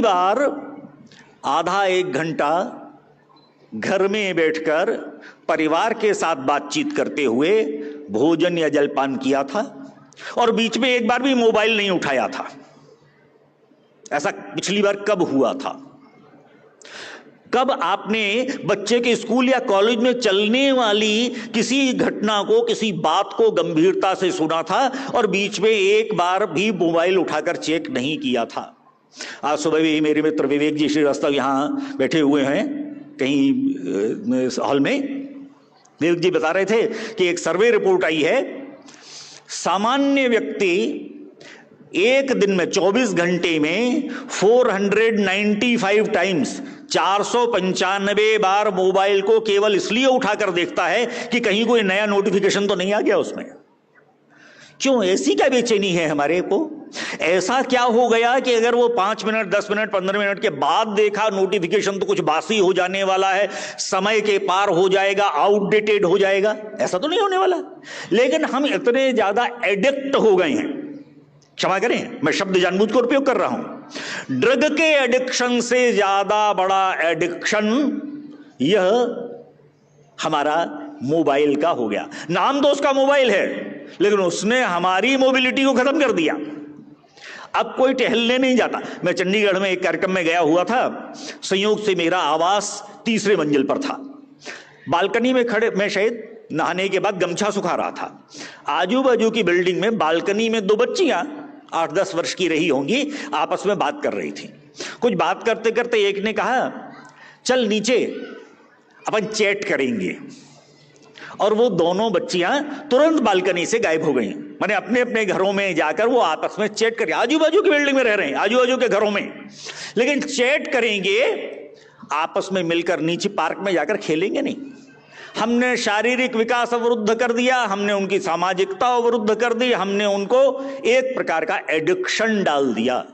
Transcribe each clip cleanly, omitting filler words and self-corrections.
बार आधा एक घंटा घर में बैठकर परिवार के साथ बातचीत करते हुए भोजन या जलपान किया था और बीच में एक बार भी मोबाइल नहीं उठाया था। ऐसा पिछली बार कब हुआ था? कब आपने बच्चे के स्कूल या कॉलेज में चलने वाली किसी घटना को, किसी बात को गंभीरता से सुना था और बीच में एक बार भी मोबाइल उठाकर चेक नहीं किया था? आज सुबह भी मेरे मित्र विवेक जी श्रीवास्तव यहां बैठे हुए हैं कहीं हॉल में। विवेक जी बता रहे थे कि एक सर्वे रिपोर्ट आई है, सामान्य व्यक्ति एक दिन में 24 घंटे में 495 टाइम्स 495 बार मोबाइल को केवल इसलिए उठाकर देखता है कि कहीं कोई नया नोटिफिकेशन तो नहीं आ गया उसमें। क्यों? ऐसी क्या बेचैनी है हमारे को? ऐसा क्या हो गया कि अगर वो 5 मिनट 10 मिनट 15 मिनट के बाद देखा नोटिफिकेशन तो कुछ बासी हो जाने वाला है, समय के पार हो जाएगा, आउटडेटेड हो जाएगा? ऐसा तो नहीं होने वाला। लेकिन हम इतने ज्यादा एडिक्ट हो गए हैं, क्षमा करें मैं शब्द जानबूझकर उपयोग कर रहा हूं, ड्रग के एडिक्शन से ज्यादा बड़ा एडिक्शन यह हमारा मोबाइल का हो गया। नाम तो उसका मोबाइल है, लेकिन उसने हमारी मोबिलिटी को खत्म कर दिया। अब कोई टहलने नहीं जाता। मैं चंडीगढ़ में एक कार्यक्रम में गया हुआ था, संयोग से मेरा आवास तीसरे मंजिल पर था। बालकनी में खड़े, मैं शायद नहाने के बाद गमछा सुखा रहा था। आजू बाजू की बिल्डिंग में बालकनी में 2 बच्चियां 8-10 वर्ष की रही होंगी, आपस में बात कर रही थी। कुछ बात करते करते एक ने कहा, चल नीचे अपन चैट करेंगे, और वो दोनों बच्चियां तुरंत बालकनी से गायब हो गई। माने अपने अपने घरों में जाकर वो आपस में चैट करें। आजू बाजू की बिल्डिंग में रह रहे हैं, आजू बाजू के घरों में, लेकिन चैट करेंगे, आपस में मिलकर नीचे पार्क में जाकर खेलेंगे नहीं। हमने शारीरिक विकास अवरुद्ध कर दिया, हमने उनकी सामाजिकता अवरुद्ध कर दी, हमने उनको एक प्रकार का एडिक्शन डाल दिया।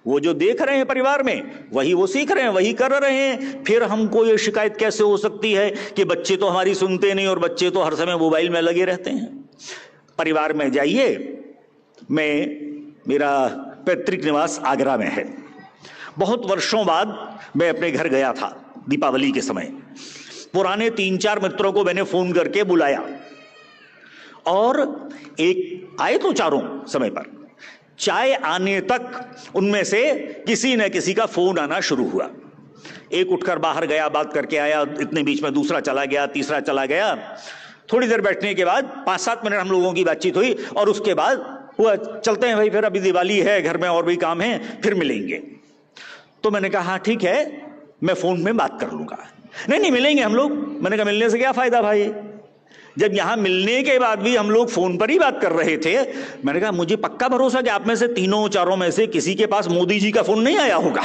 वो जो देख रहे हैं परिवार में वही वो सीख रहे हैं, वही कर रहे हैं। फिर हमको ये शिकायत कैसे हो सकती है कि बच्चे तो हमारी सुनते नहीं और बच्चे तो हर समय मोबाइल में लगे रहते हैं? परिवार में जाइए, मेरा पैतृक निवास आगरा में है। बहुत वर्षों बाद मैं अपने घर गया था दीपावली के समय। पुराने 3-4 मित्रों को मैंने फोन करके बुलाया और एक आए तो चारों समय पर। चाय आने तक उनमें से किसी न किसी का फोन आना शुरू हुआ। एक उठकर बाहर गया, बात करके आया, इतने बीच में दूसरा चला गया, तीसरा चला गया। थोड़ी देर बैठने के बाद 5-7 मिनट हम लोगों की बातचीत हुई और उसके बाद हुआ, चलते हैं भाई, फिर अभी दिवाली है, घर में और भी काम है, फिर मिलेंगे। तो मैंने कहा हाँ ठीक है, मैं फोन में बात कर लूंगा। नहीं मिलेंगे हम लोग। मैंने कहा मिलने से क्या फायदा भाई, जब यहां मिलने के बाद भी हम लोग फोन पर ही बात कर रहे थे। मैंने कहा मुझे पक्का भरोसा कि आप में से तीनों चारों में से किसी के पास मोदी जी का फोन नहीं आया होगा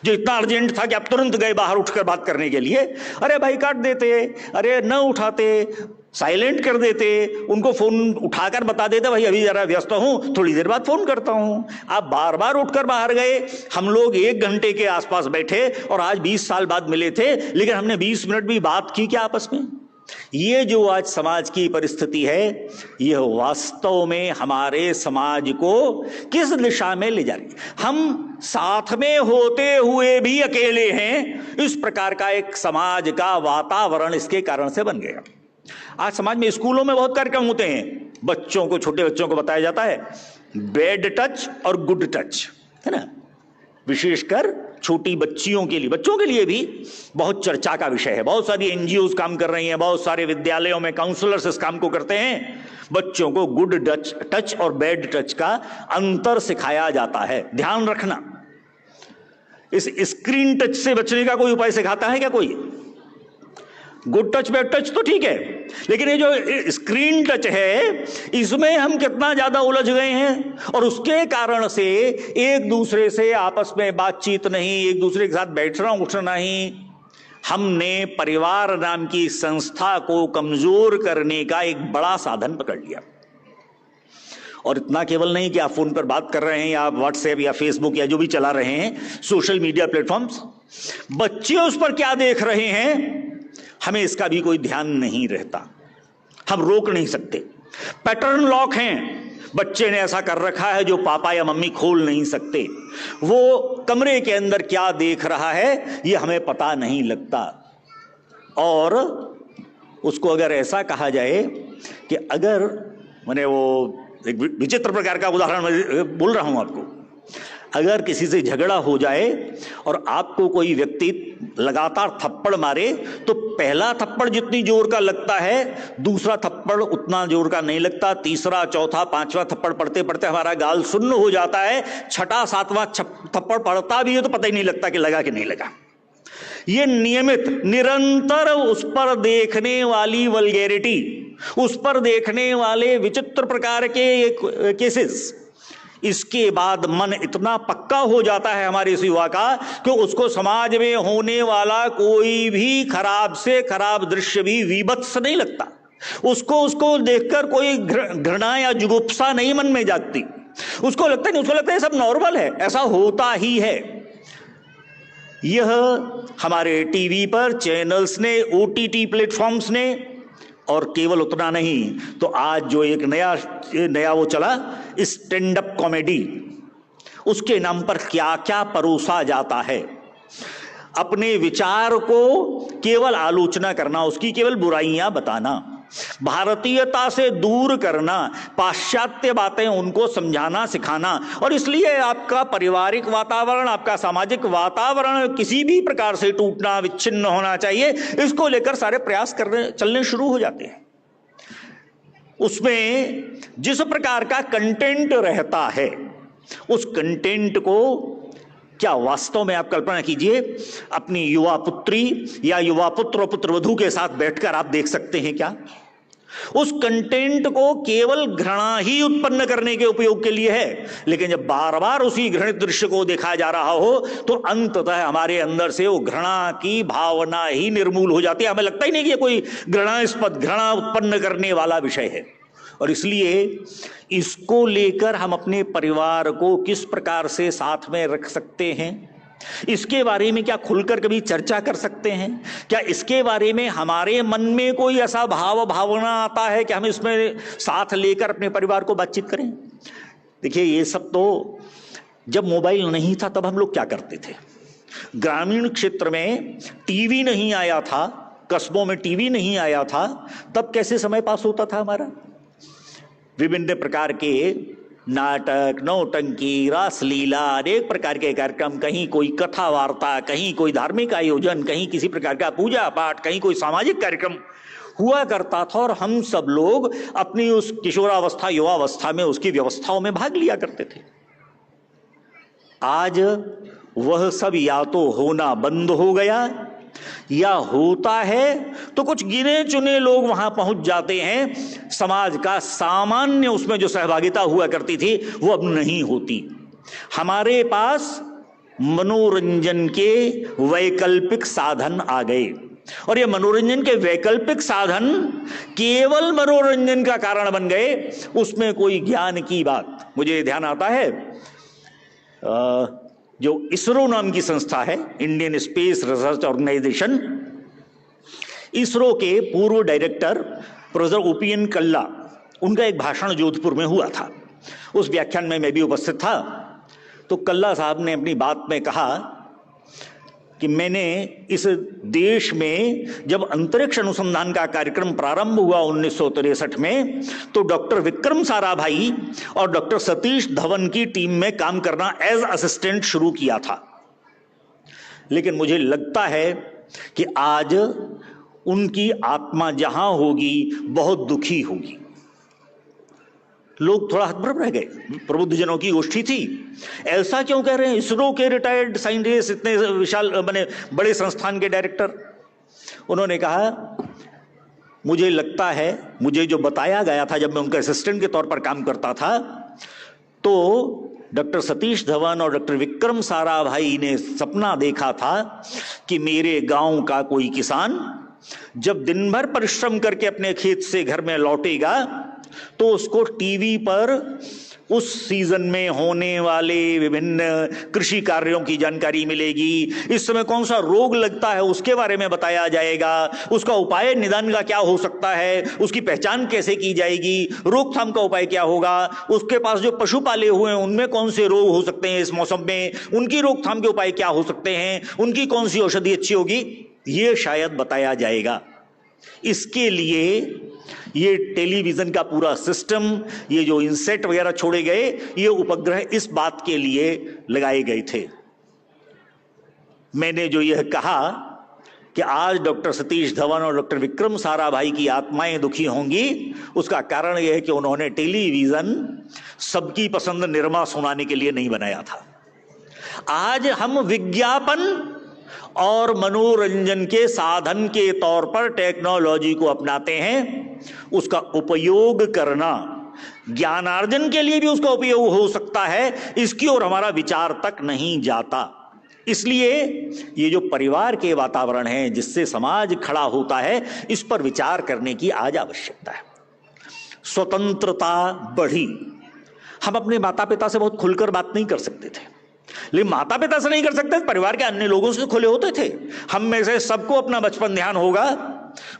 जो इतना अर्जेंट था कि आप तुरंत गए बाहर उठकर बात करने के लिए। अरे भाई काट देते, अरे न उठाते, साइलेंट कर देते, उनको फोन उठाकर बता देते भाई अभी जरा व्यस्त हूं, थोड़ी देर बाद फोन करता हूं। आप बार बार उठकर बाहर गए। हम लोग 1 घंटे के आसपास बैठे और आज 20 साल बाद मिले थे, लेकिन हमने 20 मिनट भी बात की क्या आपस में? ये जो आज समाज की परिस्थिति है, यह वास्तव में हमारे समाज को किस दिशा में ले जा रही है? हम साथ में होते हुए भी अकेले हैं। इस प्रकार का एक समाज का वातावरण इसके कारण से बन गया। आज समाज में, स्कूलों में बहुत कार्यक्रम होते हैं, बच्चों को, छोटे बच्चों को बताया जाता है बैड टच और गुड टच, है ना। विशेषकर छोटी बच्चियों के लिए, बच्चों के लिए भी बहुत चर्चा का विषय है। बहुत सारी एनजीओज काम कर रही हैं, बहुत सारे विद्यालयों में काउंसलर्स इस काम को करते हैं। बच्चों को गुड टच और बैड टच का अंतर सिखाया जाता है। ध्यान रखना, इस स्क्रीन टच से बचने का कोई उपाय सिखाता है क्या कोई? गुड टच बैड टच तो ठीक है, लेकिन ये जो स्क्रीन टच है, इसमें हम कितना ज्यादा उलझ गए हैं और उसके कारण से एक दूसरे से आपस में बातचीत नहीं, एक दूसरे के साथ बैठना उठना नहीं। हमने परिवार नाम की संस्था को कमजोर करने का एक बड़ा साधन पकड़ लिया। और इतना केवल नहीं कि आप फोन पर बात कर रहे हैं या आप व्हाट्सएप या फेसबुक या जो भी चला रहे हैं, सोशल मीडिया प्लेटफॉर्म्स, बच्चे उस पर क्या देख रहे हैं हमें इसका भी कोई ध्यान नहीं रहता। हम रोक नहीं सकते। पैटर्न लॉक हैं। बच्चे ने ऐसा कर रखा है जो पापा या मम्मी खोल नहीं सकते। वो कमरे के अंदर क्या देख रहा है ये हमें पता नहीं लगता। और उसको अगर ऐसा कहा जाए कि अगर मैंने वो एक विचित्र प्रकार का उदाहरण मैं बोल रहा हूं आपको, अगर किसी से झगड़ा हो जाए और आपको कोई व्यक्ति लगातार थप्पड़ मारे तो पहला थप्पड़ जितनी जोर का लगता है दूसरा थप्पड़ उतना जोर का नहीं लगता, तीसरा चौथा पांचवा थप्पड़ पड़ते पड़ते हमारा गाल सुन्न हो जाता है, छठा सातवां थप्पड़ पड़ता भी है तो पता ही नहीं लगता कि लगा कि नहीं लगा। ये नियमित निरंतर उस पर देखने वाली वल्गैरिटी, उस पर देखने वाले विचित्र प्रकार के केसेस, इसके बाद मन इतना पक्का हो जाता है हमारे इस युवा का कि उसको समाज में होने वाला कोई भी खराब से खराब दृश्य भी विभत्स नहीं लगता, उसको देखकर कोई घृणा या जुगुप्सा नहीं मन में जागती, उसको लगता है सब नॉर्मल है, ऐसा होता ही है। यह हमारे टीवी पर चैनल्स ने, ओटीटी प्लेटफॉर्म्स ने, और केवल उतना नहीं तो आज जो एक नया वो चला स्टैंड अप कॉमेडी, उसके नाम पर क्या क्या परोसा जाता है। अपने विचार को केवल आलोचना करना, उसकी केवल बुराइयां बताना, भारतीयता से दूर करना, पाश्चात्य बातें उनको समझाना सिखाना। और इसलिए आपका पारिवारिक वातावरण, आपका सामाजिक वातावरण किसी भी प्रकार से टूटना, विच्छिन्न होना चाहिए, इसको लेकर सारे प्रयास चलने शुरू हो जाते हैं। उसमें जिस प्रकार का कंटेंट रहता है उस कंटेंट को क्या वास्तव में आप कल्पना कीजिए अपनी युवा पुत्री या युवा पुत्र और पुत्रवधू के साथ बैठकर आप देख सकते हैं क्या? उस कंटेंट को केवल घृणा ही उत्पन्न करने के उपयोग के लिए है, लेकिन जब बार बार उसी घृणित दृश्य को देखा जा रहा हो तो अंततः हमारे अंदर से वो घृणा की भावना ही निर्मूल हो जाती है। हमें लगता ही नहीं कि ये कोई घृणा उत्पन्न करने वाला विषय है। और इसलिए इसको लेकर हम अपने परिवार को किस प्रकार से साथ में रख सकते हैं, इसके बारे में क्या खुलकर कभी चर्चा कर सकते हैं? क्या इसके बारे में हमारे मन में कोई ऐसा भावना आता है कि हम इसमें साथ लेकर अपने परिवार को बातचीत करें? देखिए, ये सब तो जब मोबाइल नहीं था तब हम लोग क्या करते थे। ग्रामीण क्षेत्र में टीवी नहीं आया था, कस्बों में टीवी नहीं आया था, तब कैसे समय पास होता था हमारा? विभिन्न प्रकार के नाटक, नौटंकी, रासलीला, अनेक प्रकार के कार्यक्रम, कहीं कोई कथा वार्ता, कहीं कोई धार्मिक आयोजन, कहीं किसी प्रकार का पूजा पाठ, कहीं कोई सामाजिक कार्यक्रम हुआ करता था और हम सब लोग अपनी उस किशोरावस्था, युवावस्था में उसकी व्यवस्थाओं में भाग लिया करते थे। आज वह सब या तो होना बंद हो गया या होता है तो कुछ गिने चुने लोग वहां पहुंच जाते हैं। समाज का सामान्य उसमें जो सहभागिता हुआ करती थी वो अब नहीं होती। हमारे पास मनोरंजन के वैकल्पिक साधन आ गए और ये मनोरंजन के वैकल्पिक साधन केवल मनोरंजन का कारण बन गए, उसमें कोई ज्ञान की बात। मुझे ध्यान आता है जो इसरो नाम की संस्था है, Indian Space Research Organisation, ISRO के पूर्व डायरेक्टर प्रोफेसर OPN कल्ला, उनका एक भाषण जोधपुर में हुआ था। उस व्याख्यान में मैं भी उपस्थित था। तो कल्ला साहब ने अपनी बात में कहा कि मैंने इस देश में जब अंतरिक्ष अनुसंधान का कार्यक्रम प्रारंभ हुआ 1963 में, तो डॉक्टर विक्रम साराभाई और डॉक्टर सतीश धवन की टीम में काम करना एज असिस्टेंट शुरू किया था। लेकिन मुझे लगता है कि आज उनकी आत्मा जहां होगी बहुत दुखी होगी। लोग थोड़ा हतप्रभ रह गए, प्रबुद्ध जनों की गोष्ठी थी। ऐसा क्यों कह रहे हैं? इसरो के रिटायर्ड साइंटिस्ट, इतने विशाल बड़े संस्थान के डायरेक्टर। उन्होंने कहा मुझे लगता है, मुझे जो बताया गया था जब मैं उनके असिस्टेंट के तौर पर काम करता था, तो डॉक्टर सतीश धवन और डॉक्टर विक्रम साराभाई ने सपना देखा था कि मेरे गांव का कोई किसान जब दिन भर परिश्रम करके अपने खेत से घर में लौटेगा तो उसको टीवी पर उस सीजन में होने वाले विभिन्न कृषि कार्यों की जानकारी मिलेगी, इस समय कौन सा रोग लगता है उसके बारे में बताया जाएगा, उसका उपाय निदान का क्या हो सकता है, उसकी पहचान कैसे की जाएगी, रोकथाम का उपाय क्या होगा, उसके पास जो पशु पाले हुए हैं उनमें कौन से रोग हो सकते हैं इस मौसम में, उनकी रोकथाम के उपाय क्या हो सकते हैं, उनकी कौन सी औषधि अच्छी होगी, ये शायद बताया जाएगा। इसके लिए ये टेलीविजन का पूरा सिस्टम, ये जो इनसेट वगैरह छोड़े गए, ये उपग्रह इस बात के लिए लगाए गए थे। मैंने जो यह कहा कि आज डॉक्टर सतीश धवन और डॉक्टर विक्रम साराभाई की आत्माएं दुखी होंगी, उसका कारण यह है कि उन्होंने टेलीविजन सबकी पसंद निर्मा सुनाने के लिए नहीं बनाया था। आज हम विज्ञापन और मनोरंजन के साधन के तौर पर टेक्नोलॉजी को अपनाते हैं। उसका उपयोग करना ज्ञानार्जन के लिए भी उसका उपयोग हो सकता है, इसकी ओर हमारा विचार तक नहीं जाता। इसलिए ये जो परिवार के वातावरण है जिससे समाज खड़ा होता है, इस पर विचार करने की आज आवश्यकता है। स्वतंत्रता बढ़ी। हम अपने माता पिता से बहुत खुलकर बात नहीं कर सकते थे, लेकिन माता पिता से नहीं कर सकते, परिवार के अन्य लोगों से खुले होते थे। हम में से सबको अपना बचपन ध्यान होगा,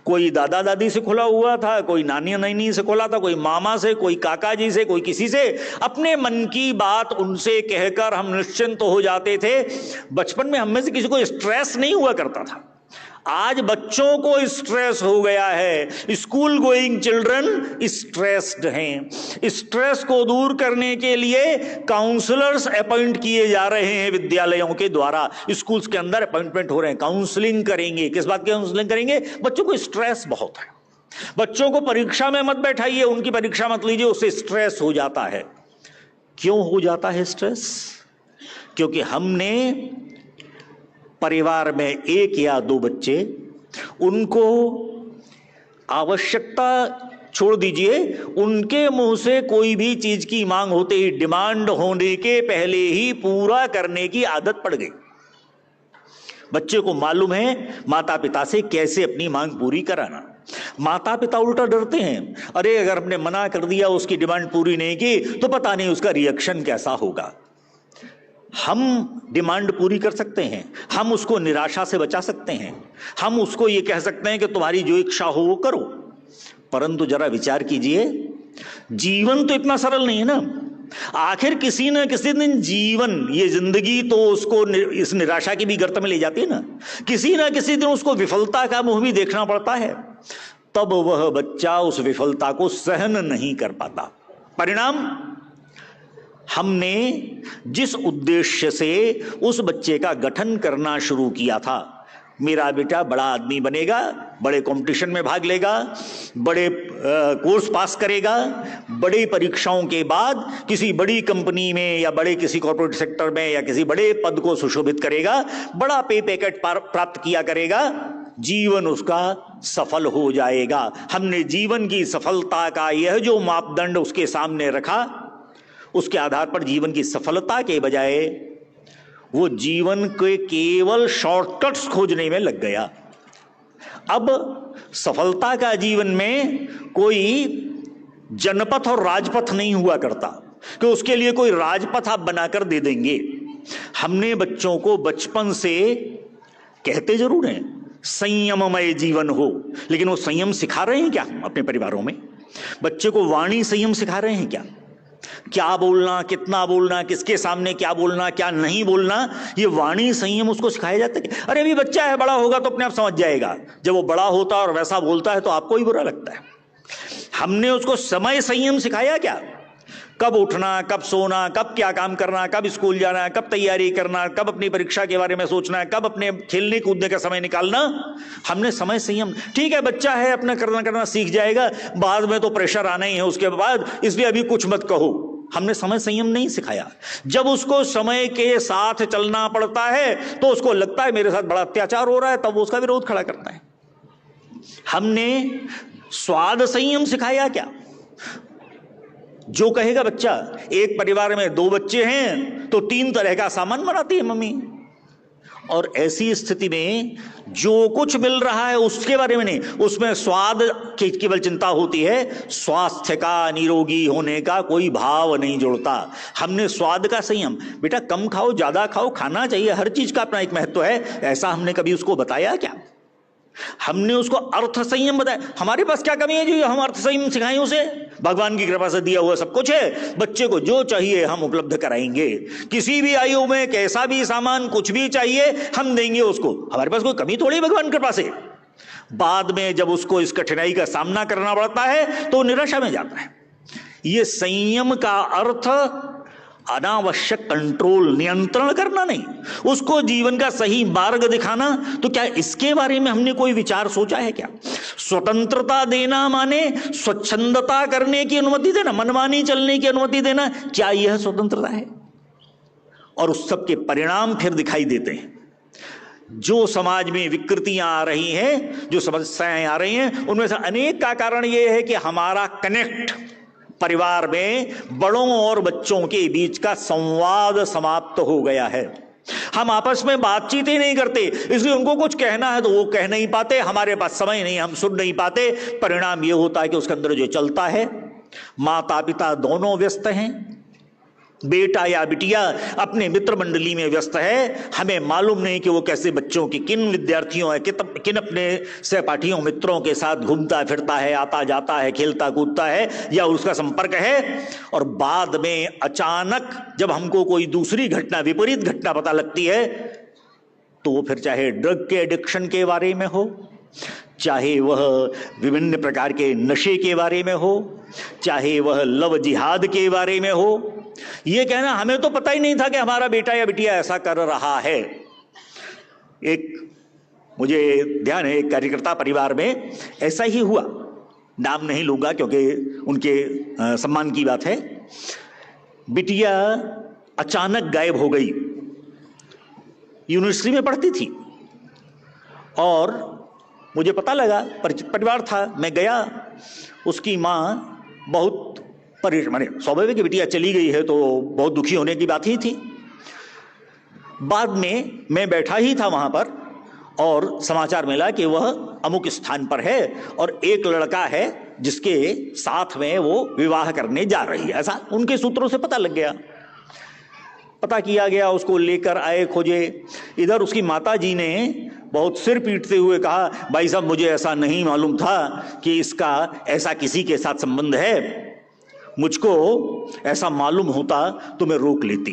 कोई दादा दादी से खुला हुआ था, कोई नानी नानी से खुला था, कोई मामा से, कोई काका जी से, कोई किसी से। अपने मन की बात उनसे कहकर हम निश्चिंत हो जाते थे। बचपन में हम में से किसी को स्ट्रेस नहीं हुआ करता था। आज बच्चों को स्ट्रेस हो गया है। स्कूल गोइंग चिल्ड्रन स्ट्रेस्ड हैं। स्ट्रेस को दूर करने के लिए काउंसलर्स अपॉइंट किए जा रहे हैं विद्यालयों के द्वारा। स्कूल्स के अंदर अपॉइंटमेंट हो रहे हैं, काउंसलिंग करेंगे। किस बात की काउंसलिंग करेंगे? बच्चों को स्ट्रेस बहुत है। बच्चों को परीक्षा में मत बैठाइए, उनकी परीक्षा मत लीजिए, उससे स्ट्रेस हो जाता है। क्यों हो जाता है स्ट्रेस? क्योंकि हमने परिवार में एक या दो बच्चे, उनको आवश्यकता छोड़ दीजिए, उनके मुंह से कोई भी चीज की मांग होते ही डिमांड होने के पहले ही पूरा करने की आदत पड़ गई। बच्चे को मालूम है माता पिता से कैसे अपनी मांग पूरी कराना। माता पिता उल्टा डरते हैं, अरे अगर हमने मना कर दिया, उसकी डिमांड पूरी नहीं की तो पता नहीं उसका रिएक्शन कैसा होगा। हम डिमांड पूरी कर सकते हैं, हम उसको निराशा से बचा सकते हैं, हम उसको ये कह सकते हैं कि तुम्हारी जो इच्छा हो वो करो। परंतु जरा विचार कीजिए, जीवन तो इतना सरल नहीं है ना। आखिर किसी न किसी दिन जीवन, ये जिंदगी तो उसको इस निराशा की भी गर्त में ले जाती है ना। किसी न किसी दिन उसको विफलता का मुंह भी देखना पड़ता है, तब वह बच्चा उस विफलता को सहन नहीं कर पाता। परिणाम, हमने जिस उद्देश्य से उस बच्चे का गठन करना शुरू किया था, मेरा बेटा बड़ा आदमी बनेगा, बड़े कंपटीशन में भाग लेगा, बड़े कोर्स पास करेगा, बड़ी परीक्षाओं के बाद किसी बड़ी कंपनी में या बड़े किसी कॉर्पोरेट सेक्टर में या किसी बड़े पद को सुशोभित करेगा, बड़ा पे पैकेट प्राप्त किया करेगा, जीवन उसका सफल हो जाएगा। हमने जीवन की सफलता का यह जो मापदंड उसके सामने रखा, उसके आधार पर जीवन की सफलता के बजाय वो जीवन के केवल शॉर्टकट्स खोजने में लग गया। अब सफलता का जीवन में कोई जनपथ और राजपथ नहीं हुआ करता कि उसके लिए कोई राजपथ आप बनाकर दे देंगे। हमने बच्चों को बचपन से, कहते जरूर हैं संयममय जीवन हो, लेकिन वो संयम सिखा रहे हैं क्या अपने परिवारों में? बच्चे को वाणी संयम सिखा रहे हैं क्या? क्या बोलना, कितना बोलना, किसके सामने क्या बोलना, क्या नहीं बोलना, ये वाणी संयम उसको सिखाया जाता है। अरे अभी बच्चा है, बड़ा होगा तो अपने आप समझ जाएगा। जब वो बड़ा होता है और वैसा बोलता है तो आपको ही बुरा लगता है। हमने उसको समय संयम सिखाया क्या? कब उठना, कब सोना, कब क्या काम करना, कब स्कूल जाना, कब तैयारी करना, कब अपनी परीक्षा के बारे में सोचना, कब अपने खेलने कूदने का समय निकालना। हमने समय संयम, ठीक है बच्चा है, अपना करना सीख जाएगा, बाद में तो प्रेशर आना ही है उसके बाद, इसलिए अभी कुछ मत कहो। हमने समय संयम नहीं सिखाया। जब उसको समय के साथ चलना पड़ता है तो उसको लगता है मेरे साथ बड़ा अत्याचार हो रहा है, तब वो उसका विरोध खड़ा करता है। हमने स्वाद संयम सिखाया क्या? जो कहेगा बच्चा, एक परिवार में 2 बच्चे हैं तो 3 तरह का सामान बनाती है मम्मी, और ऐसी स्थिति में जो कुछ मिल रहा है उसके बारे में नहीं, उसमें स्वाद की केवल चिंता होती है, स्वास्थ्य का, निरोगी होने का कोई भाव नहीं जुड़ता। हमने स्वाद का संयम, बेटा कम खाओ ज्यादा खाओ, खाना चाहिए, हर चीज का अपना एक महत्व है, ऐसा हमने कभी उसको बताया क्या? हमने उसको अर्थ संयम बताया। हमारे पास क्या कमी है जो हम अर्थ संयम सिखाएं उसे? भगवान की कृपा से दिया हुआ सब कुछ है, बच्चे को जो चाहिए हम उपलब्ध कराएंगे, किसी भी आयु में कैसा भी सामान कुछ भी चाहिए हम देंगे उसको। हमारे पास कोई कमी थोड़ी भगवान की कृपा से। बाद में जब उसको इस कठिनाई का सामना करना पड़ता है तो निराशा में जाता है। ये संयम का अर्थ अनावश्यक कंट्रोल, नियंत्रण करना नहीं, उसको जीवन का सही मार्ग दिखाना। तो क्या इसके बारे में हमने कोई विचार सोचा है क्या? स्वतंत्रता देना माने स्वच्छंदता करने की अनुमति देना, मनमानी चलने की अनुमति देना, क्या यह स्वतंत्रता है? और उस सब के परिणाम फिर दिखाई देते हैं। जो समाज में विकृतियां आ रही हैं, जो समस्याएं आ रही हैं, उनमें से अनेक का कारण यह है कि हमारा कनेक्ट परिवार में बड़ों और बच्चों के बीच का संवाद समाप्त हो गया है। हम आपस में बातचीत ही नहीं करते, इसलिए उनको कुछ कहना है तो वो कह नहीं पाते, हमारे पास समय नहीं, हम सुन नहीं पाते। परिणाम ये होता है कि उसके अंदर जो चलता है, माता पिता दोनों व्यस्त हैं, बेटा या बिटिया अपने मित्र मंडली में व्यस्त है, हमें मालूम नहीं कि वो कैसे बच्चों की किन विद्यार्थियों है, किन अपने सहपाठियों मित्रों के साथ घूमता फिरता है, आता जाता है, खेलता कूदता है, या उसका संपर्क है। और बाद में अचानक जब हमको कोई दूसरी घटना, विपरीत घटना पता लगती है, तो वो फिर चाहे ड्रग के एडिक्शन के बारे में हो, चाहे वह विभिन्न प्रकार के नशे के बारे में हो, चाहे वह लव जिहाद के बारे में हो, ये कहना हमें तो पता ही नहीं था कि हमारा बेटा या बिटिया ऐसा कर रहा है। एक मुझे ध्यान है, एक कार्यकर्ता परिवार में ऐसा ही हुआ, नाम नहीं लूंगा क्योंकि उनके सम्मान की बात है। बिटिया अचानक गायब हो गई, यूनिवर्सिटी में पढ़ती थी और मुझे पता लगा, परिचित परिवार था, मैं गया, उसकी माँ बहुत माने स्वाभाविक बिटिया चली गई है तो बहुत दुखी होने की बात ही थी। बाद में मैं बैठा ही था वहां पर और समाचार मिला कि वह अमुक स्थान पर है और एक लड़का है जिसके साथ में वो विवाह करने जा रही है, ऐसा उनके सूत्रों से पता लग गया। पता किया गया, उसको लेकर आए, खोजे। इधर उसकी माता जी ने बहुत सिर पीटते हुए कहा, भाई साहब मुझे ऐसा नहीं मालूम था कि इसका ऐसा किसी के साथ संबंध है, मुझको ऐसा मालूम होता तो मैं रोक लेती।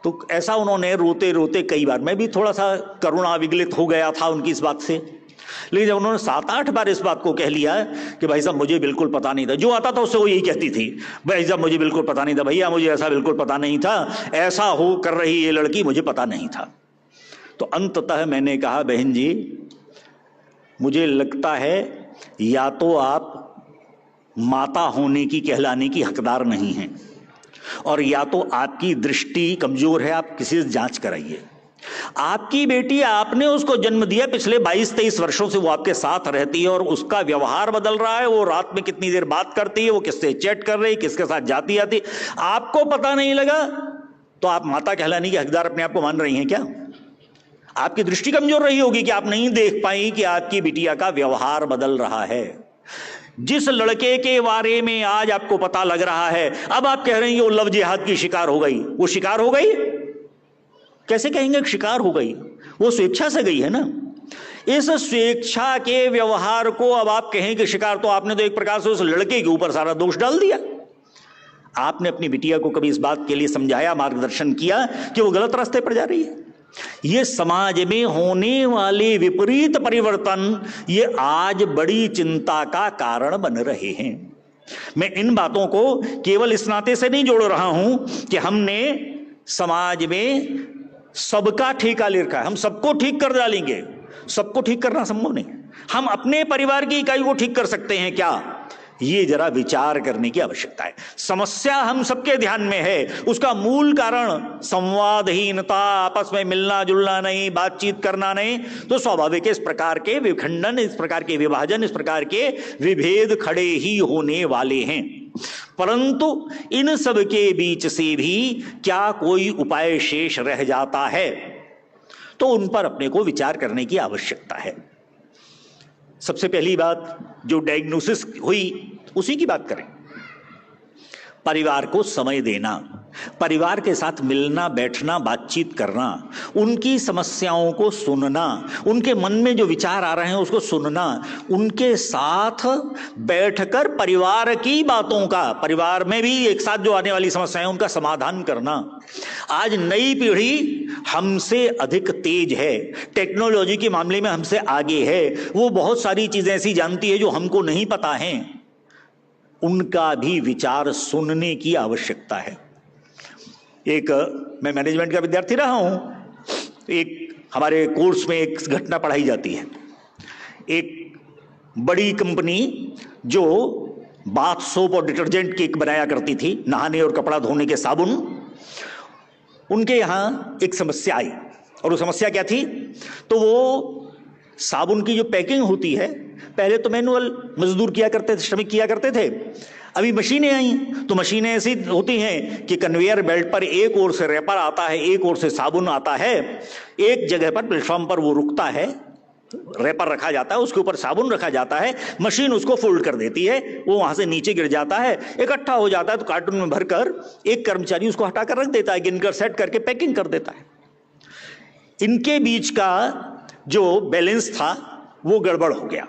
तो ऐसा उन्होंने रोते रोते कई बार, मैं भी थोड़ा सा करुणा विगलित हो गया था उनकी इस बात से, लेकिन जब उन्होंने 7-8 बार इस बात को कह लिया कि भाई साहब मुझे बिल्कुल पता नहीं था, जो आता था उससे वो यही कहती थी, भाई साहब मुझे बिल्कुल पता नहीं था, भैया मुझे ऐसा बिल्कुल पता नहीं था, ऐसा हो कर रही ये लड़की, मुझे पता नहीं था। तो अंततः मैंने कहा, बहन जी मुझे लगता है या तो आप माता होने की कहलाने की हकदार नहीं हैं, और या तो आपकी दृष्टि कमजोर है, आप किसी से जांच कराइए। आपकी बेटी, आपने उसको जन्म दिया, पिछले 22-23 वर्षों से वो आपके साथ रहती है और उसका व्यवहार बदल रहा है, वो रात में कितनी देर बात करती है, वो किससे चैट कर रही है, किसके साथ जाती आती, आपको पता नहीं लगा तो आप माता कहलाने की हकदार अपने आप को मान रही हैं क्या? आपकी दृष्टि कमजोर रही होगी कि आप नहीं देख पाई कि आपकी बिटिया का व्यवहार बदल रहा है। जिस लड़के के बारे में आज आपको पता लग रहा है, अब आप कह रहे हैं वो लव जिहाद की शिकार हो गई। वो शिकार हो गई? कैसे कहेंगे शिकार हो गई? वो स्वेच्छा से गई है ना। इस स्वेच्छा के व्यवहार को अब आप कहें कि शिकार, तो आपने तो एक प्रकार से उस लड़के के ऊपर सारा दोष डाल दिया। आपने अपनी बिटिया को कभी इस बात के लिए समझाया, मार्गदर्शन किया कि वो गलत रास्ते पर जा रही है? ये समाज में होने वाले विपरीत परिवर्तन ये आज बड़ी चिंता का कारण बन रहे हैं। मैं इन बातों को केवल इस नाते से नहीं जोड़ रहा हूं कि हमने समाज में सबका ठेका ले रखा है, हम सबको ठीक कर डालेंगे। सबको ठीक करना संभव नहीं। हम अपने परिवार की इकाई को ठीक कर सकते हैं क्या? ये जरा विचार करने की आवश्यकता है। समस्या हम सबके ध्यान में है, उसका मूल कारण संवादहीनता, आपस में मिलना जुलना नहीं, बातचीत करना नहीं। तो स्वाभाविक है इस प्रकार के विखंडन, इस प्रकार के विभाजन, इस प्रकार के विभेद खड़े ही होने वाले हैं। परंतु इन सब के बीच से भी क्या कोई उपाय शेष रह जाता है? तो उन पर अपने को विचार करने की आवश्यकता है। सबसे पहली बात जो डायग्नोसिस हुई उसी की बात करें। परिवार को समय देना, परिवार के साथ मिलना बैठना बातचीत करना, उनकी समस्याओं को सुनना, उनके मन में जो विचार आ रहे हैं उसको सुनना, उनके साथ बैठकर परिवार की बातों का, परिवार में भी एक साथ जो आने वाली समस्याएं उनका समाधान करना। आज नई पीढ़ी हमसे अधिक तेज है, टेक्नोलॉजी के मामले में हमसे आगे है, वो बहुत सारी चीजें ऐसी जानती है जो हमको नहीं पता है, उनका भी विचार सुनने की आवश्यकता है। मैं मैनेजमेंट का विद्यार्थी रहा हूं, एक हमारे कोर्स में एक घटना पढ़ाई जाती है। एक बड़ी कंपनी जो बाथ सोप और डिटर्जेंट केक बनाया करती थी, नहाने और कपड़ा धोने के साबुन, उनके यहां एक समस्या आई। और वो समस्या क्या थी? तो वो साबुन की जो पैकिंग होती है, पहले तो मैनुअल मजदूर किया करते थे, श्रमिक किया करते थे। अभी मशीनें आई, तो मशीनें ऐसी होती हैं कि कन्वेयर बेल्ट पर एक ओर से रैपर आता है, एक ओर से साबुन आता है, एक जगह पर प्लेटफॉर्म पर वो रुकता है, रैपर रखा जाता है, उसके ऊपर साबुन रखा जाता है, मशीन उसको फोल्ड कर देती है, वो वहां से नीचे गिर जाता है, इकट्ठा हो जाता है, तो कार्टून में भरकर एक कर्मचारी उसको हटाकर रख देता है, गिनकर सेट करके पैकिंग कर देता है। इनके बीच का जो बैलेंस था वो गड़बड़ हो गया।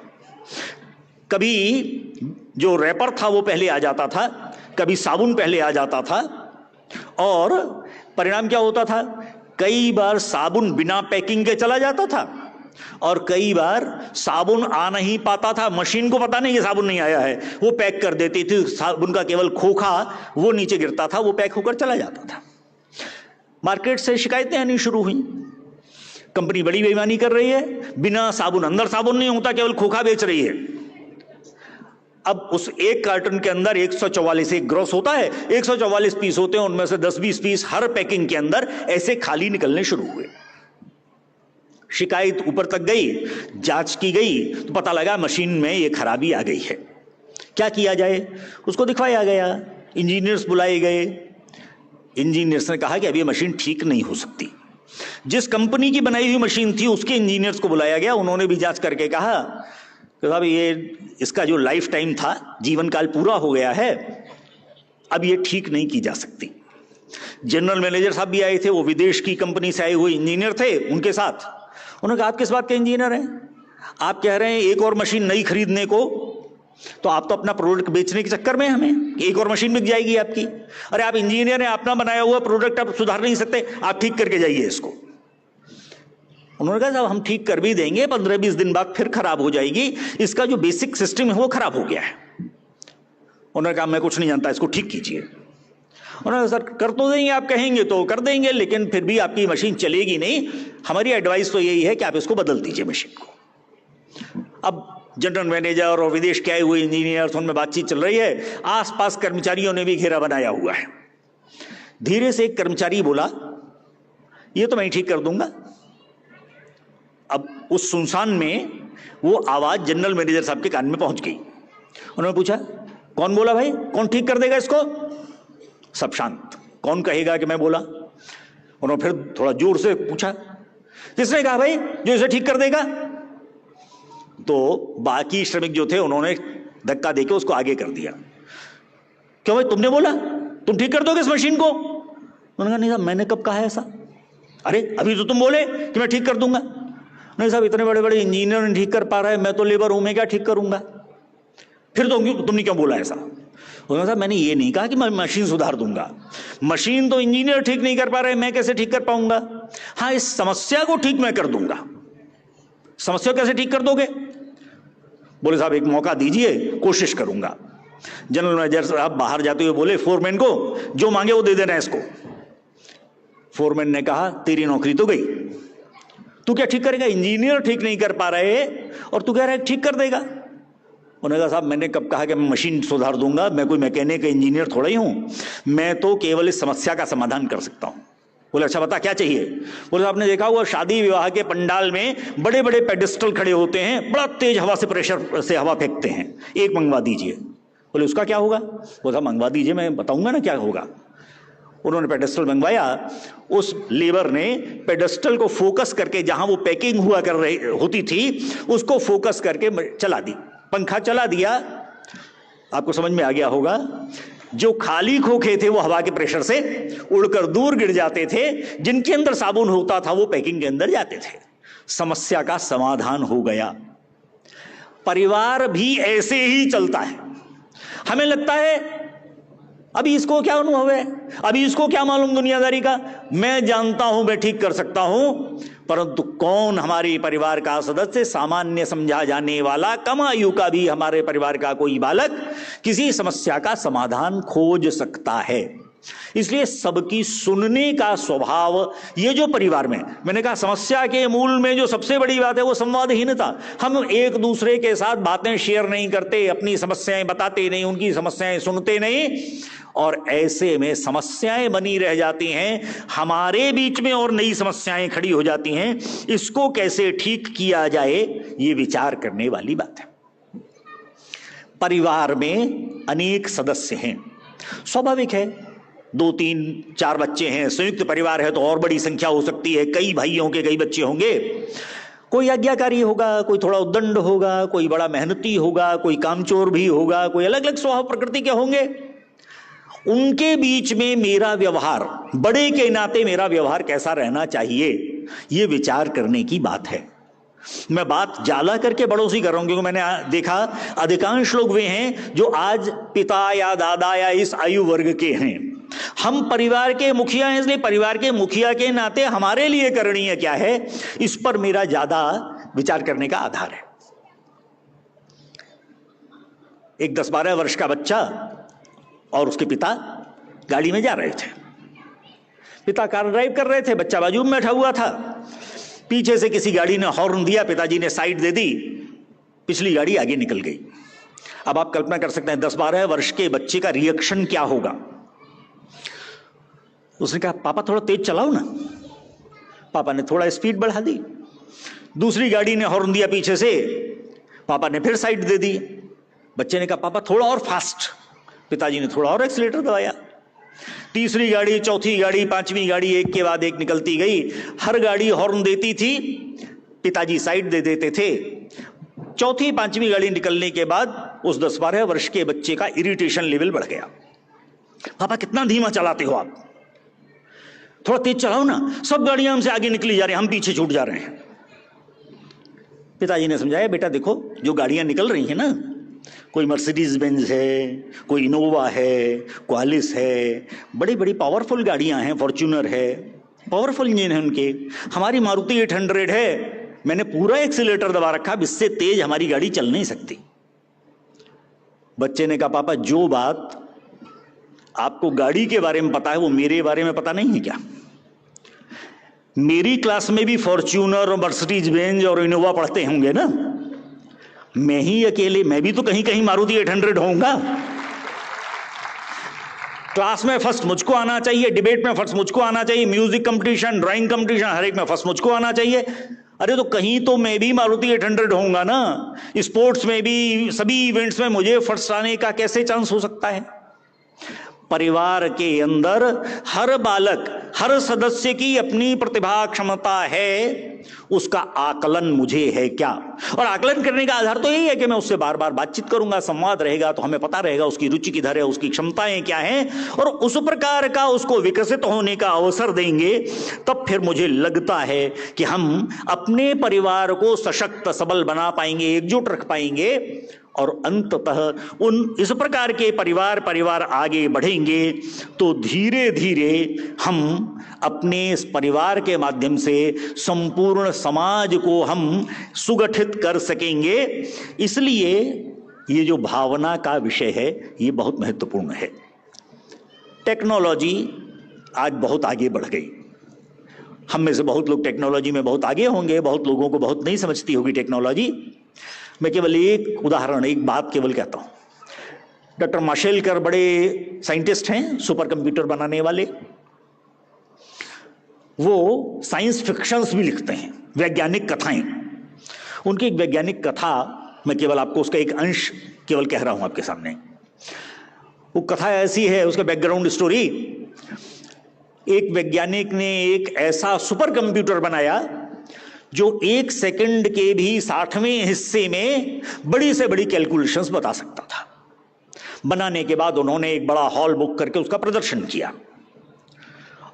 कभी जो रैपर था वो पहले आ जाता था, कभी साबुन पहले आ जाता था, और परिणाम क्या होता था? कई बार साबुन बिना पैकिंग के चला जाता था और कई बार साबुन आ नहीं पाता था, मशीन को पता नहीं कि साबुन नहीं आया है, वो पैक कर देती थी, साबुन का केवल खोखा वो नीचे गिरता था, वो पैक होकर चला जाता था। मार्केट से शिकायतें आनी शुरू हुई, कंपनी बड़ी बेईमानी कर रही है, बिना साबुन, अंदर साबुन नहीं होता, केवल खोखा बेच रही है। अब उस एक कार्टन के अंदर 144 एक ग्रॉस होता है, 144 पीस होते हैं, उनमें से 10-20 पीस हर पैकिंग के अंदर ऐसे खाली निकलने शुरू हुए। शिकायत ऊपर तक गई, जांच की गई तो पता लगा मशीन में ये खराबी आ गई है। क्या किया जाए? उसको दिखवाया गया, इंजीनियर्स बुलाए गए। इंजीनियर्स ने कहा कि अब ये मशीन ठीक नहीं हो सकती। जिस कंपनी की बनाई हुई मशीन थी उसके इंजीनियर्स को बुलाया गया, उन्होंने भी जांच करके कहा कि साहब ये इसका जो लाइफ टाइम था, जीवन काल पूरा हो गया है, अब ये ठीक नहीं की जा सकती। जनरल मैनेजर साहब भी आए थे, वो विदेश की कंपनी से आए हुए इंजीनियर थे उनके साथ। उन्होंने कहा आप किस बात के इंजीनियर हैं? आप कह रहे हैं एक और मशीन नई खरीदने को, तो आप तो अपना प्रोडक्ट बेचने के चक्कर में, हमें एक और मशीन बिक जाएगी आपकी। अरे आप इंजीनियर हैं, अपना बनाया हुआ प्रोडक्ट आप सुधार नहीं सकते, आप ठीक करके जाइए इसको। उन्होंने कहा साहब हम ठीक कर भी देंगे, 15-20 दिन बाद फिर खराब हो जाएगी, इसका जो बेसिक सिस्टम है वो खराब हो गया है। उन्होंने कहा मैं कुछ नहीं जानता, इसको ठीक कीजिए। उन्होंने कहा सर कर तो देंगे, आप कहेंगे तो कर देंगे, लेकिन फिर भी आपकी मशीन चलेगी नहीं, हमारी एडवाइस तो यही है कि आप इसको बदल दीजिए मशीन को। अब जनरल मैनेजर और विदेश के आए हुए इंजीनियर्स, उनमें बातचीत चल रही है, आसपास कर्मचारियों ने भी घेरा बनाया हुआ है। धीरे से एक कर्मचारी बोला ये तो मैं ठीक कर दूंगा। अब उस सुनसान में वो आवाज जनरल मैनेजर साहब के कान में पहुंच गई। उन्होंने पूछा कौन बोला भाई, कौन ठीक कर देगा इसको? सब शांत, कौन कहेगा कि मैं बोला? उन्होंने फिर थोड़ा जोर से पूछा, किसने कहा भाई जो इसे ठीक कर देगा? तो बाकी श्रमिक जो थे उन्होंने धक्का देके उसको आगे कर दिया। क्यों भाई तुमने बोला, तुम ठीक कर दोगे इस मशीन को? उन्होंने कहा नहीं साहब मैंने कब कहा है ऐसा? अरे अभी तो तुम बोले कि मैं ठीक कर दूंगा। नहीं साहब इतने बड़े बड़े इंजीनियर नहीं ठीक कर पा रहे, मैं तो लेबर हूं, मैं क्या ठीक करूंगा? फिर तुमने क्यों बोला ऐसा? उन्होंने कहा मैंने ये नहीं कहा कि मैं मशीन सुधार दूंगा, मशीन तो इंजीनियर ठीक नहीं कर पा रहे, मैं कैसे ठीक कर पाऊंगा? हाँ इस समस्या को ठीक मैं कर दूंगा। समस्या कैसे ठीक कर दोगे? बोले साहब एक मौका दीजिए, कोशिश करूंगा। जनरल मैनेजर साहब बाहर जाते हुए बोले फोरमैन को जो मांगे वो दे देना इसको। फोरमैन ने कहा तेरी नौकरी तो गई, तू क्या ठीक करेगा? इंजीनियर ठीक नहीं कर पा रहे और तू कह रहा है ठीक कर देगा। उन्होंने कहा साहब मैंने कब कहा कि मैं मशीन सुधार दूंगा, मैं कोई मैकेनिक इंजीनियर थोड़ा ही हूं, मैं तो केवल इस समस्या का समाधान कर सकता हूं। बोले अच्छा बता क्या चाहिए? बोले आपने देखा हुआ शादी विवाह के पंडाल में बड़े बड़े पेडिस्टल खड़े होते हैं, बड़ा तेज हवा से प्रेशर से हवा फेंकते हैं, एक मंगवा दीजिए। बोले उसका क्या होगा? बोला मंगवा दीजिए, मैं बताऊंगा ना क्या होगा। उन्होंने पेडेस्टल मंगवाया, उस लेबर ने पेडेस्टल को फोकस करके जहां वो पैकिंग हुआ कर रही होती थी उसको फोकस करके चला दी, पंखा चला दिया। आपको समझ में आ गया होगा, जो खाली खोखे थे वो हवा के प्रेशर से उड़कर दूर गिर जाते थे, जिनके अंदर साबुन होता था वो पैकिंग के अंदर जाते थे। समस्या का समाधान हो गया। परिवार भी ऐसे ही चलता है। हमें लगता है अभी इसको क्या अनुभव है, अभी इसको क्या मालूम दुनियादारी का, मैं जानता हूं, मैं ठीक कर सकता हूं, परंतु कौन हमारे परिवार का सदस्य, सामान्य समझा जाने वाला, कम आयु का भी हमारे परिवार का कोई बालक किसी समस्या का समाधान खोज सकता है। इसलिए सबकी सुनने का स्वभाव, ये जो परिवार में, मैंने कहा समस्या के मूल में जो सबसे बड़ी बात है वो संवादहीनता। हम एक दूसरे के साथ बातें शेयर नहीं करते, अपनी समस्याएं बताते नहीं, उनकी समस्याएं सुनते नहीं, और ऐसे में समस्याएं बनी रह जाती हैं, हमारे बीच में और नई समस्याएं खड़ी हो जाती हैं। इसको कैसे ठीक किया जाए, ये विचार करने वाली बात है। परिवार में अनेक सदस्य हैं, स्वाभाविक है, 2, 3, 4 बच्चे हैं। संयुक्त परिवार है तो और बड़ी संख्या हो सकती है, कई भाइयों के कई बच्चे होंगे। कोई आज्ञाकारी होगा, कोई थोड़ा उद्दंड होगा, कोई बड़ा मेहनती होगा, कोई कामचोर भी होगा, कोई अलग अलग स्वभाव प्रकृति के होंगे। उनके बीच में मेरा व्यवहार, बड़े के नाते मेरा व्यवहार कैसा रहना चाहिए, यह विचार करने की बात है। मैं बात जाला करके बड़ों से कर रहा हूं, क्योंकि मैंने देखा अधिकांश लोग वे हैं जो आज पिता या दादा या इस आयु वर्ग के हैं। हम परिवार के मुखिया हैं, इसलिए परिवार के मुखिया के नाते हमारे लिए करणीय क्या है, इस पर मेरा ज्यादा विचार करने का आधार है। एक 10-12 वर्ष का बच्चा और उसके पिता गाड़ी में जा रहे थे। पिता कार ड्राइव कर रहे थे, बच्चा बाजू में बैठा हुआ था। पीछे से किसी गाड़ी ने हॉर्न दिया, पिताजी ने साइड दे दी, पिछली गाड़ी आगे निकल गई। अब आप कल्पना कर सकते हैं 10-12 वर्ष के बच्चे का रिएक्शन क्या होगा। उसने कहा पापा थोड़ा तेज चलाओ ना। पापा ने थोड़ा स्पीड बढ़ा दी। दूसरी गाड़ी ने हॉर्न दिया पीछे से, पापा ने फिर साइड दे दी। बच्चे ने कहा पापा थोड़ा और फास्ट। पिताजी ने थोड़ा और एक्सीलेटर दबाया। तीसरी गाड़ी, चौथी गाड़ी, पांचवी गाड़ी, एक के बाद एक निकलती गई। हर गाड़ी हॉर्न देती थी, पिताजी साइड दे देते थे। चौथी पांचवी गाड़ी निकलने के बाद उस 10-12 वर्ष के बच्चे का इरिटेशन लेवल बढ़ गया। पापा कितना धीमा चलाते हो आप, थोड़ा तेज चलाओ ना, सब गाड़ियां हमसे आगे निकली जा रही हैं, हम पीछे छूट जा रहे हैं। पिताजी ने समझाया बेटा देखो, जो गाड़ियां निकल रही हैं ना, कोई मर्सिडीज बेंज है, कोई इनोवा है, क्वालिस है, बड़ी बड़ी पावरफुल गाड़ियां हैं, फॉर्च्यूनर है, पावरफुल इंजन है उनके। हमारी मारुति 800 है, मैंने पूरा एक्सीलेटर दबा रखा, इससे तेज हमारी गाड़ी चल नहीं सकती। बच्चे ने कहा पापा जो बात आपको गाड़ी के बारे में पता है वो मेरे बारे में पता नहीं है क्या? मेरी क्लास में भी फॉर्च्यूनर और मर्सिडीज बेंज और इनोवा पढ़ते होंगे ना, मैं ही अकेले, मैं भी तो कहीं कहीं मारुति 800 होऊंगा। क्लास में फर्स्ट मुझको आना चाहिए, डिबेट में फर्स्ट मुझको आना चाहिए, म्यूजिक कंपटीशन, ड्राइंग कंपटीशन, हर एक में फर्स्ट मुझको आना चाहिए। अरे तो कहीं तो मैं भी मारुति 800 होऊंगा ना। स्पोर्ट्स में भी, सभी इवेंट्स में मुझे फर्स्ट आने का कैसे चांस हो सकता है? परिवार के अंदर हर बालक, हर सदस्य की अपनी प्रतिभा क्षमता है, उसका आकलन मुझे है क्या? और आकलन करने का आधार तो यही है कि मैं उससे बार बार बातचीत करूंगा, संवाद रहेगा, तो हमें पता रहेगा उसकी रुचि किधर है, उसकी क्षमताएं क्या हैं, और उस प्रकार का उसको विकसित होने का अवसर देंगे। तब फिर मुझे लगता है कि हम अपने परिवार को सशक्त सबल बना पाएंगे, एकजुट रख पाएंगे, और अंततः उन इस प्रकार के परिवार आगे बढ़ेंगे तो धीरे धीरे हम अपने इस परिवार के माध्यम से संपूर्ण समाज को हम सुगठित कर सकेंगे। इसलिए ये जो भावना का विषय है ये बहुत महत्वपूर्ण है। टेक्नोलॉजी आज बहुत आगे बढ़ गई। हम में से बहुत लोग टेक्नोलॉजी में बहुत आगे होंगे, बहुत लोगों को बहुत नहीं समझती होगी टेक्नोलॉजी। मैं केवल एक उदाहरण, एक बात केवल कहता हूं। डॉक्टर माशेलकर बड़े साइंटिस्ट हैं, सुपर कंप्यूटर बनाने वाले। वो साइंस फिक्शंस भी लिखते हैं, वैज्ञानिक कथाएं। उनकी एक वैज्ञानिक कथा, मैं केवल आपको उसका एक अंश केवल कह रहा हूं आपके सामने। वो कथा ऐसी है, उसका बैकग्राउंड स्टोरी, एक वैज्ञानिक ने एक ऐसा सुपर कंप्यूटर बनाया जो 1 सेकंड के भी 60वें हिस्से में बड़ी से बड़ी कैलकुलेशंस बता सकता था। बनाने के बाद उन्होंने एक बड़ा हॉल बुक करके उसका प्रदर्शन किया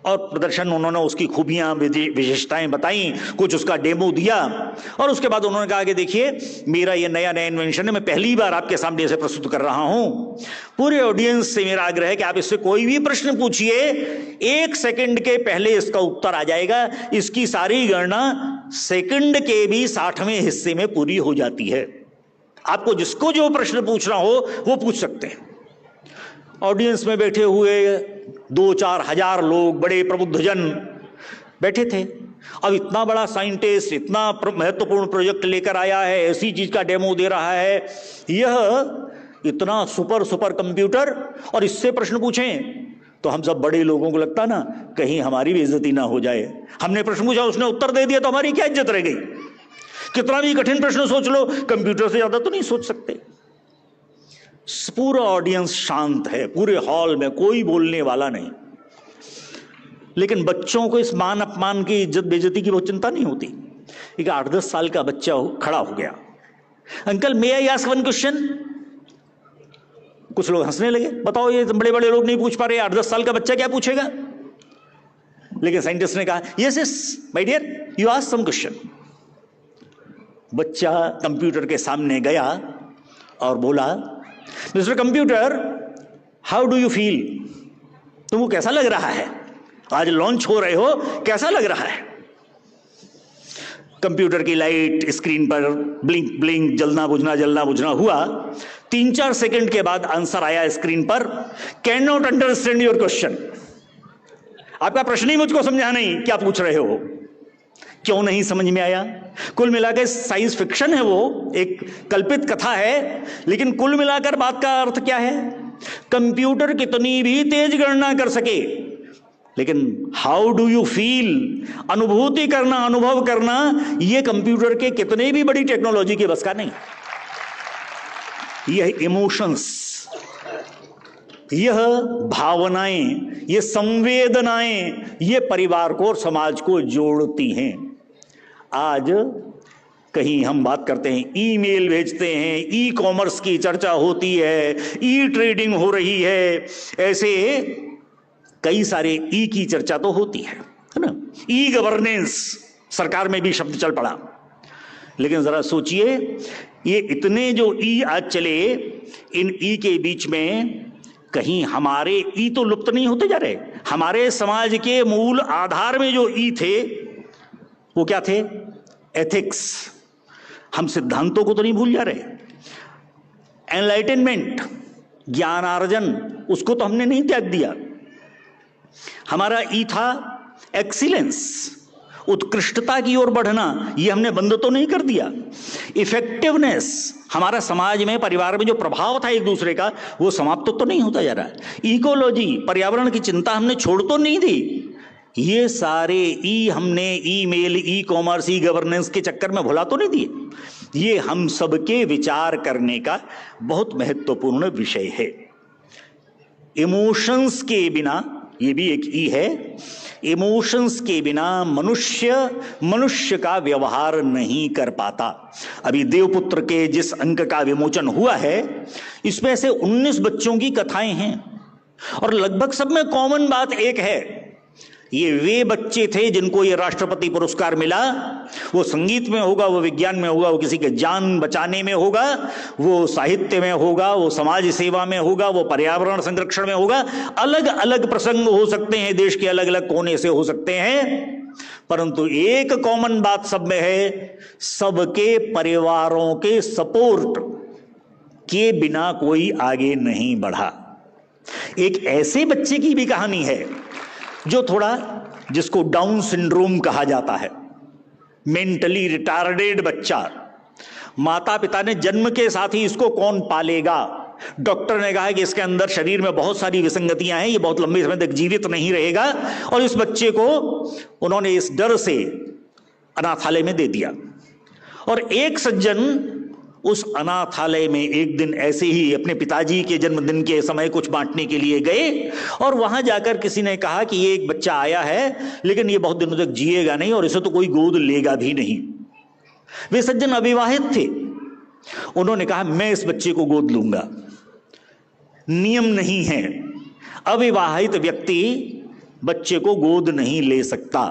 और प्रदर्शन उन्होंने उसकी खूबियां विशेषताएं बताई, कुछ उसका डेमो दिया और उसके बाद उन्होंने कहा कि देखिए मेरा ये नया इन्वेंशन है, मैं पहली बार आपके सामने इसे प्रस्तुत कर रहा हूं। पूरे ऑडियंस से मेरा आग्रह है कि आप इससे कोई भी प्रश्न पूछिए, 1 सेकंड के पहले इसका उत्तर आ जाएगा। इसकी सारी गणना सेकंड के भी 60वें हिस्से में पूरी हो जाती है। आपको जिसको जो प्रश्न पूछना हो वो पूछ सकते हैं। ऑडियंस में बैठे हुए 2-4 हजार लोग, बड़े प्रबुद्धजन बैठे थे। अब इतना बड़ा साइंटिस्ट इतना महत्वपूर्ण प्रोजेक्ट लेकर आया है, ऐसी चीज का डेमो दे रहा है, यह इतना सुपर कंप्यूटर, और इससे प्रश्न पूछें तो हम सब बड़े लोगों को लगता ना कहीं हमारी भी इज्जती ना हो जाए। हमने प्रश्न पूछा, उसने उत्तर दे दिया तो हमारी क्या इज्जत रह गई। कितना भी कठिन प्रश्न सोच लो, कंप्यूटर से ज्यादा तो नहीं सोच सकते। पूरा ऑडियंस शांत है, पूरे हॉल में कोई बोलने वाला नहीं। लेकिन बच्चों को इस मान अपमान की, इज्जत बेइज्जती की बहुत चिंता नहीं होती। एक 8-10 साल का बच्चा खड़ा हो गया, uncle may I ask one question. कुछ लोग हंसने लगे, बताओ ये बड़े बड़े लोग नहीं पूछ पा रहे, 8-10 साल का बच्चा क्या पूछेगा। लेकिन साइंटिस्ट ने कहा yes yes my dear you ask some question. बच्चा कंप्यूटर के सामने गया और बोला, mister computer how do you feel, तुमको कैसा लग रहा है, आज लॉन्च हो रहे हो, कैसा लग रहा है। कंप्यूटर की लाइट स्क्रीन पर ब्लिंक ब्लिंक जलना बुझना हुआ। 3-4 सेकंड के बाद आंसर आया स्क्रीन पर, can not understand your question. आपका प्रश्न ही मुझको समझा नहीं, क्या पूछ रहे हो। क्यों नहीं समझ में आया। कुल मिलाकर साइंस फिक्शन है, वो एक कल्पित कथा है, लेकिन कुल मिलाकर बात का अर्थ क्या है। कंप्यूटर कितनी भी तेज गणना कर सके, लेकिन हाउ डू यू फील, अनुभूति करना, अनुभव करना, यह कंप्यूटर के कितने भी बड़ी टेक्नोलॉजी के बस का नहीं। यह इमोशंस, यह भावनाएं, ये संवेदनाएं, ये परिवार को और समाज को जोड़ती हैं। आज कहीं हम बात करते हैं, ईमेल भेजते हैं, ई कॉमर्स की चर्चा होती है, ई ट्रेडिंग हो रही है, ऐसे कई सारे ई की चर्चा तो होती है ना। ई गवर्नेंस, सरकार में भी शब्द चल पड़ा। लेकिन जरा सोचिए, ये इतने जो ई आज चले, इन ई के बीच में कहीं हमारे ई तो लुप्त नहीं होते जा रहे। हमारे समाज के मूल आधार में जो ई थे वो क्या थे, एथिक्स। हम सिद्धांतों को तो नहीं भूल जा रहे। एनलाइटनमेंट, ज्ञानार्जन, उसको तो हमने नहीं त्याग दिया। हमारा ई था एक्सीलेंस, उत्कृष्टता की ओर बढ़ना, ये हमने बंद तो नहीं कर दिया। इफेक्टिवनेस, हमारा समाज में, परिवार में जो प्रभाव था एक दूसरे का, वो समाप्त तो नहीं होता जा रहा है। इकोलॉजी, पर्यावरण की चिंता हमने छोड़ तो नहीं दी। ये सारे ई हमने email, e commerce, e governance के चक्कर में भुला तो नहीं दिए। ये हम सबके विचार करने का बहुत महत्वपूर्ण विषय है। इमोशंस के बिना, ये भी एक ई है, इमोशंस के बिना मनुष्य का व्यवहार नहीं कर पाता। अभी देवपुत्र के जिस अंक का विमोचन हुआ है, इसमें से 19 बच्चों की कथाएं हैं और लगभग सब में कॉमन बात एक है। ये वे बच्चे थे जिनको ये राष्ट्रपति पुरस्कार मिला। वो संगीत में होगा, वो विज्ञान में होगा, वो किसी के जान बचाने में होगा, वो साहित्य में होगा, वो समाज सेवा में होगा, वो पर्यावरण संरक्षण में होगा। अलग अलग प्रसंग हो सकते हैं, देश के अलग अलग कोने से हो सकते हैं, परंतु एक कॉमन बात सब में है, सबके परिवारों के सपोर्ट के बिना कोई आगे नहीं बढ़ा। एक ऐसे बच्चे की भी कहानी है जो थोड़ा, जिसको डाउन सिंड्रोम कहा जाता है, मेंटली रिटार्डेड बच्चा। माता पिता ने जन्म के साथ ही इसको कौन पालेगा। डॉक्टर ने कहा कि इसके अंदर शरीर में बहुत सारी विसंगतियां हैं, ये बहुत लंबे समय तक जीवित नहीं रहेगा, और इस बच्चे को उन्होंने इस डर से अनाथालय में दे दिया। और एक सज्जन उस अनाथालय में एक दिन ऐसे ही अपने पिताजी के जन्मदिन के समय कुछ बांटने के लिए गए और वहां जाकर किसी ने कहा कि ये एक बच्चा आया है, लेकिन ये बहुत दिनों तक जिएगा नहीं और इसे तो कोई गोद लेगा भी नहीं। वे सज्जन अविवाहित थे। उन्होंने कहा मैं इस बच्चे को गोद लूंगा। नियम नहीं है, अविवाहित व्यक्ति बच्चे को गोद नहीं ले सकता,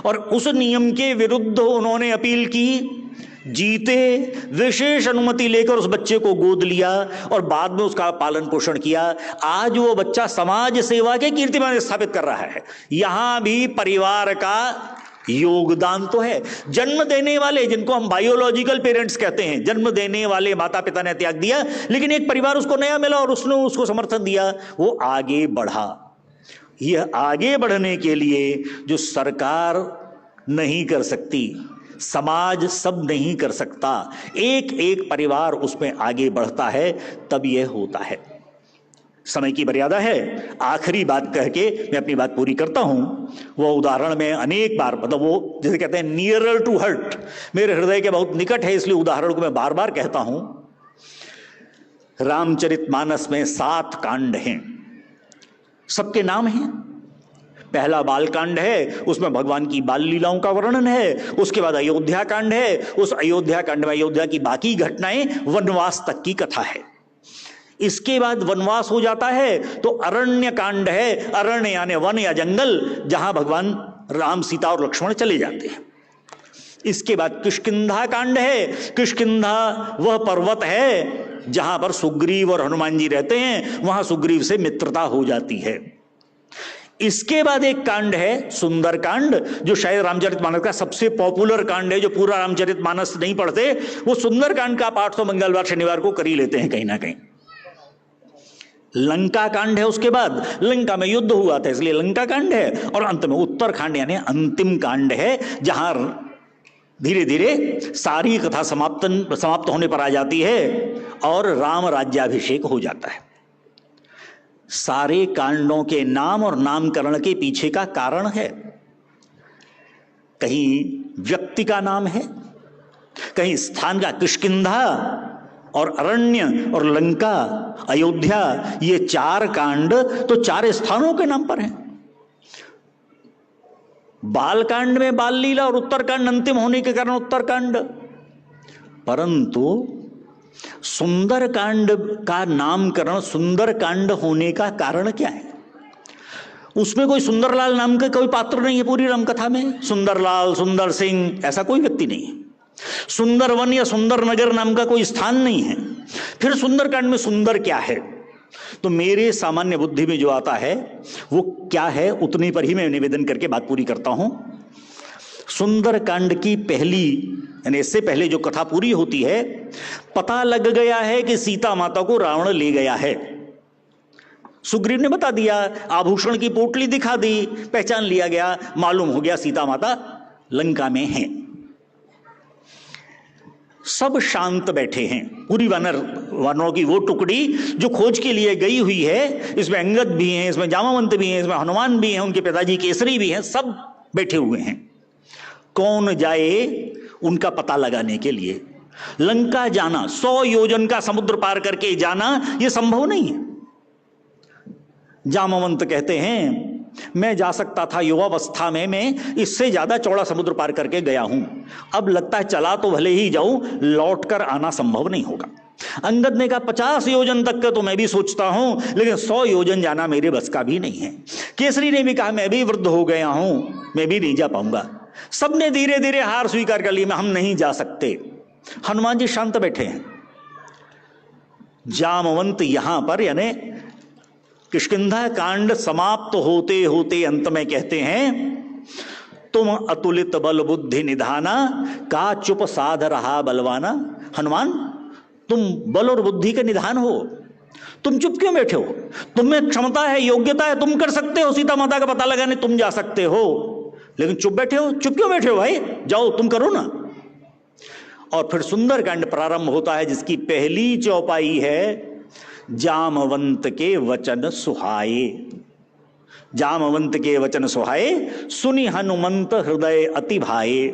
और उस नियम के विरुद्ध उन्होंने अपील की, जीते, विशेष अनुमति लेकर उस बच्चे को गोद लिया और बाद में उसका पालन पोषण किया। आज वो बच्चा समाज सेवा के कीर्तिमान स्थापित कर रहा है। यहां भी परिवार का योगदान तो है। जन्म देने वाले, जिनको हम बायोलॉजिकल पेरेंट्स कहते हैं, जन्म देने वाले माता पिता ने त्याग दिया, लेकिन एक परिवार उसको नया मिला और उसने उसको समर्थन दिया, वो आगे बढ़ा। यह आगे बढ़ने के लिए जो सरकार नहीं कर सकती, समाज सब नहीं कर सकता, एक एक परिवार उसमें आगे बढ़ता है, तब यह होता है। समय की मर्यादा है, आखिरी बात कह के मैं अपनी बात पूरी करता हूं। वो उदाहरण में अनेक बार, मतलब वो जैसे कहते हैं नियरर टू हर्ट, मेरे हृदय के बहुत निकट है, इसलिए उदाहरण को मैं बार बार कहता हूं। रामचरितमानस में 7 कांड हैं, सबके नाम हैं। पहला बाल कांड है, उसमें भगवान की बाल लीलाओं का वर्णन है। उसके बाद अयोध्या कांड है, उस अयोध्या कांड में अयोध्या की बाकी घटनाएं, वनवास तक की कथा है। इसके बाद वनवास हो जाता है तो अरण्य कांड है, अरण्य यानी वन या जंगल, जहां भगवान राम, सीता और लक्ष्मण चले जाते हैं। इसके बाद किष्किंधा कांड है। किष्किंधा वह पर्वत है जहां पर सुग्रीव और हनुमान जी रहते हैं, वहां सुग्रीव से मित्रता हो जाती है। इसके बाद एक कांड है सुंदर कांड, जो शायद रामचरितमानस का सबसे पॉपुलर कांड है। जो पूरा रामचरितमानस नहीं पढ़ते वो सुंदर कांड का पाठ तो मंगलवार शनिवार को कर ही लेते हैं कहीं ना कहीं। लंका कांड है, उसके बाद लंका में युद्ध हुआ था इसलिए लंका कांड है, और अंत में उत्तरकांड यानी अंतिम कांड है, जहां धीरे धीरे सारी कथा समाप्त होने पर आ जाती है और राम राज्याभिषेक हो जाता है। सारे कांडों के नाम और नामकरण के पीछे का कारण है। कहीं व्यक्ति का नाम है, कहीं स्थान का। किष्किंधा और अरण्य और लंका, अयोध्या, ये 4 कांड तो 4 स्थानों के नाम पर हैं। बालकांड में बाल लीला और उत्तरकांड अंतिम होने के कारण उत्तरकांड, परंतु सुंदरकांड का नामकरण सुंदरकांड होने का कारण क्या है? उसमें कोई सुंदरलाल नाम का कोई पात्र नहीं है पूरी रामकथा में। सुंदरलाल, सुंदर सिंह, ऐसा कोई व्यक्ति नहीं है। सुंदरवन या सुंदर नगर नाम का कोई स्थान नहीं है। फिर सुंदरकांड में सुंदर क्या है? तो मेरे सामान्य बुद्धि में जो आता है वो क्या है, उतनी पर ही मैं निवेदन करके बात पूरी करता हूं। सुंदरकांड की पहली, यानी इससे पहले जो कथा पूरी होती है, पता लग गया है कि सीता माता को रावण ले गया है। सुग्रीव ने बता दिया, आभूषण की पोटली दिखा दी, पहचान लिया गया, मालूम हो गया सीता माता लंका में हैं। सब शांत बैठे हैं। पूरी वानरों की वो टुकड़ी जो खोज के लिए गई हुई है, इसमें अंगद भी हैं, इसमें जामावंत भी हैं, इसमें हनुमान भी हैं, उनके पिताजी केसरी भी हैं, सब बैठे हुए हैं। कौन जाए उनका पता लगाने के लिए? लंका जाना, 100 योजन का समुद्र पार करके जाना, यह संभव नहीं है। जामवंत कहते हैं मैं जा सकता था युवावस्था में, मैं इससे ज्यादा चौड़ा समुद्र पार करके गया हूं, अब लगता है चला तो भले ही जाऊं, लौटकर आना संभव नहीं होगा। अंगद ने कहा 50 योजन तक का तो मैं भी सोचता हूं, लेकिन 100 योजन जाना मेरे बस का भी नहीं है। केसरी ने भी कहा मैं भी वृद्ध हो गया हूं, मैं भी नहीं जा पाऊंगा। सबने धीरे धीरे हार स्वीकार कर ली, हम नहीं जा सकते। हनुमान जी शांत बैठे हैं। जामवंत यहां पर यानी किष्किंधा कांड समाप्त होते होते अंत में कहते हैं तुम अतुलित बल बुद्धि निधाना, का चुप साध रहा बलवाना। हनुमान तुम बल और बुद्धि के निधान हो, तुम चुप क्यों बैठे हो? तुम में क्षमता है, योग्यता है, तुम कर सकते हो सीता माता का पता लगाने, तुम जा सकते हो, लेकिन चुप बैठे हो। चुप क्यों बैठे हो भाई? जाओ तुम करो ना। और फिर सुंदरकांड प्रारंभ होता है, जिसकी पहली चौपाई है जामवंत के वचन सुहाए। जामवंत के वचन सुहाए, सुनि हनुमंत हृदय अति भाए।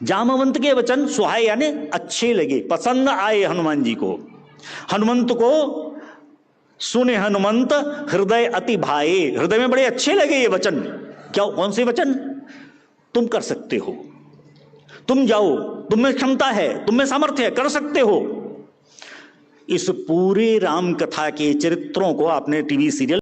जामवंत के वचन सुहाए यानी अच्छे लगे, पसंद आए हनुमान जी को। हनुमंत को सुने हनुमंत हृदय अति भाए, हृदय में बड़े अच्छे लगे ये वचन। क्या, कौन से वचन? तुम कर सकते हो, तुम जाओ, तुम में क्षमता है, तुम में सामर्थ्य है, कर सकते हो। इस पूरे राम कथा के चरित्रों को आपने टीवी सीरियल